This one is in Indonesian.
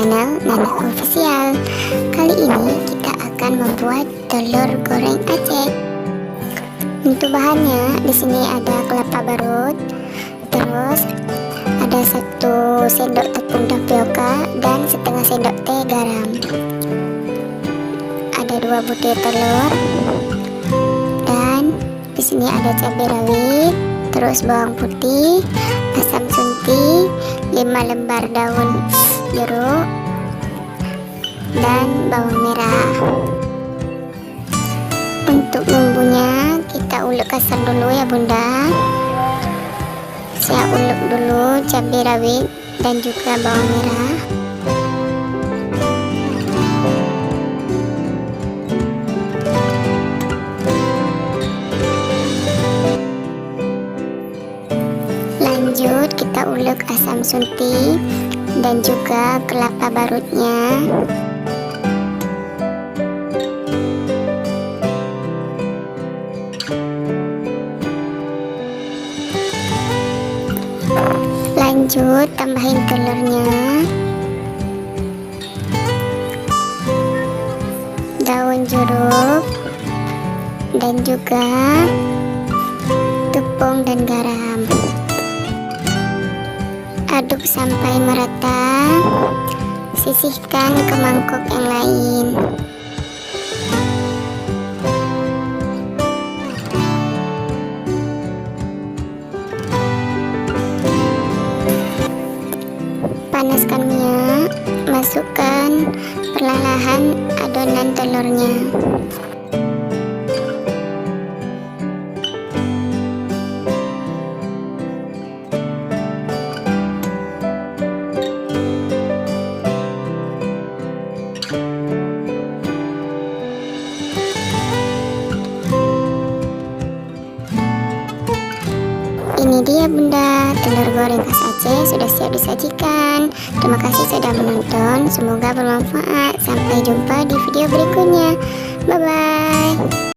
channel Nana Official. Kali ini kita akan membuat telur goreng Aceh. Untuk bahannya di sini ada kelapa parut, terus ada 1 sendok tepung tapioka dan setengah sendok teh garam. Ada 2 butir telur dan di sini ada cabai rawit, terus bawang putih, asam sunti, 5 lembar daun jeruk dan bawang merah. Untuk bumbunya kita ulek kasar dulu ya bunda. Saya ulek dulu cabai rawit dan juga bawang merah. Lanjut kita ulek asam sunti dan juga kelapa parutnya. Lanjut tambahin telurnya, daun jeruk dan juga tepung dan garam. Aduk sampai merata, sisihkan ke mangkok yang lain. Panaskan minyak, masukkan perlahan adonan telurnya. Ini dia bunda, telur goreng khas Aceh sudah siap disajikan. Terima kasih sudah menonton, semoga bermanfaat. Sampai jumpa di video berikutnya. Bye bye.